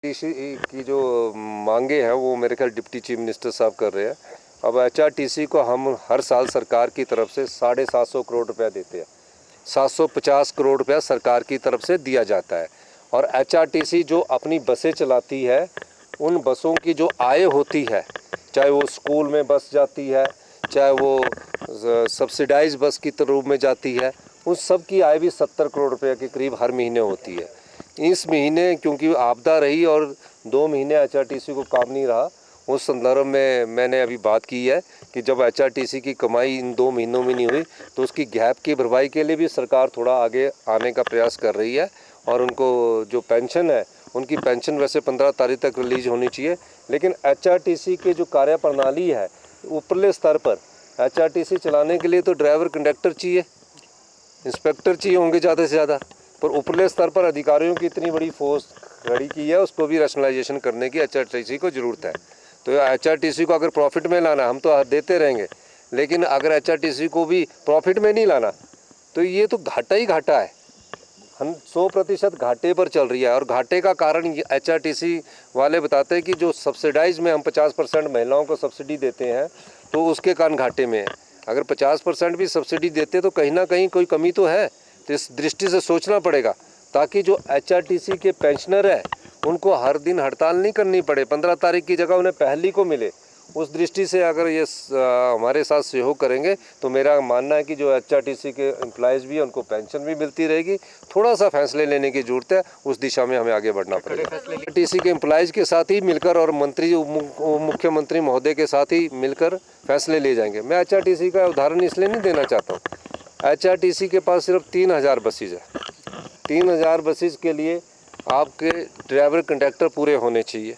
TC की जो मांगे हैं वो मेरे ख्याल डिप्टी चीफ मिनिस्टर साहब कर रहे हैं। अब एचआरटीसी को हम हर साल सरकार की तरफ से 750 करोड़ रुपया देते हैं। 750 करोड़ रुपया सरकार की तरफ से दिया जाता है और एचआरटीसी जो अपनी बसें चलाती है उन बसों की जो आय होती है, चाहे वो स्कूल में बस जाती है, चाहे वो सब्सिडाइज बस की रूप में जाती है, उन सब की आय भी 70 करोड़ रुपये के करीब हर महीने होती है। इस महीने क्योंकि आपदा रही और 2 महीने एचआरटीसी को काम नहीं रहा, उस संदर्भ में मैंने अभी बात की है कि जब एचआरटीसी की कमाई इन 2 महीनों में नहीं हुई तो उसकी गैप की भरपाई के लिए भी सरकार थोड़ा आगे आने का प्रयास कर रही है। और उनको जो पेंशन है, उनकी पेंशन वैसे 15 तारीख तक रिलीज होनी चाहिए, लेकिन एचआरटीसी के जो कार्यप्रणाली है ऊपरले स्तर पर एचआरटीसी चलाने के लिए तो ड्राइवर कंडक्टर चाहिए, इंस्पेक्टर चाहिए होंगे ज़्यादा से ज़्यादा, पर ऊपरले स्तर पर अधिकारियों की इतनी बड़ी फोर्स खड़ी की है, उसको भी रैशनलाइजेशन करने की एचआरटीसी को ज़रूरत है। तो एचआरटीसी को अगर प्रॉफिट में लाना, हम तो देते रहेंगे, लेकिन अगर एचआरटीसी को भी प्रॉफिट में नहीं लाना तो ये तो घाटा ही घाटा है। हम 100% घाटे पर चल रही है और घाटे का कारण एचआरटीसी वाले बताते हैं कि जो सब्सिडाइज में हम 50% महिलाओं को सब्सिडी देते हैं तो उसके कारण घाटे में है। अगर 50% भी सब्सिडी देते तो कहीं ना कहीं कोई कमी तो है, तो इस दृष्टि से सोचना पड़ेगा ताकि जो एचआरटीसी के पेंशनर है उनको हर दिन हड़ताल नहीं करनी पड़े, 15 तारीख की जगह उन्हें पहली को मिले। उस दृष्टि से अगर ये हमारे साथ सहयोग करेंगे तो मेरा मानना है कि जो एचआरटीसी के एम्प्लॉयज़ भी हैं उनको पेंशन भी मिलती रहेगी। थोड़ा सा फैसले लेने की ज़रूरत है, उस दिशा में हमें आगे बढ़ना पड़ेगा। एचआरटीसी के एम्प्लॉयज़ के साथ ही मिलकर और मंत्री मुख्यमंत्री महोदय के साथ ही मिलकर फैसले ले जाएंगे। मैं एचआरटीसी का उदाहरण इसलिए नहीं देना चाहता हूँ, एचआरटीसी के पास सिर्फ 3000 बसेज है। 3000 बसेज के लिए आपके ड्राइवर कंडक्टर पूरे होने चाहिए,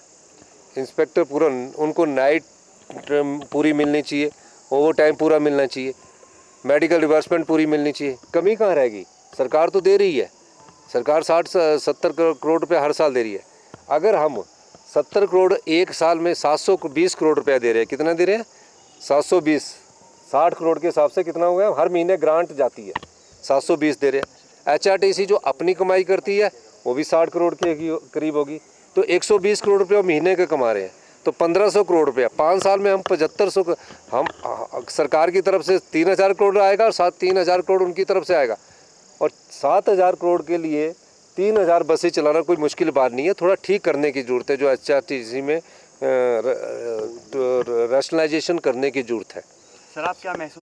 इंस्पेक्टर पूरा, उनको नाइट पूरी मिलनी चाहिए, ओवर टाइम पूरा मिलना चाहिए, मेडिकल रिवर्समेंट पूरी मिलनी चाहिए। कमी कहाँ रहेगी? सरकार तो दे रही है, सरकार 60-70 करोड़ रुपये हर साल दे रही है। अगर हम 70 करोड़ एक साल में 720 करोड़ रुपया दे रहे हैं, कितना दे रहे हैं? 720, 60 करोड़ के हिसाब से कितना हो गया? हर महीने ग्रांट जाती है, 720 दे रहे हैं। एचआरटीसी जो अपनी कमाई करती है वो भी 60 करोड़ के करीब होगी, तो 120 करोड़ रुपये महीने के कमा रहे हैं, तो 1500 करोड़ रुपया 5 साल में हम 7500, हम सरकार की तरफ से 3000 करोड़ आएगा और 3000 करोड़ उनकी तरफ से आएगा। और 7000 करोड़ के लिए 3000 बसें चलाना कोई मुश्किल बात नहीं है। थोड़ा ठीक करने की ज़रूरत है, जो एचआरटीसी में रैशनलाइजेशन करने की ज़रूरत है। सर, आप क्या महसूस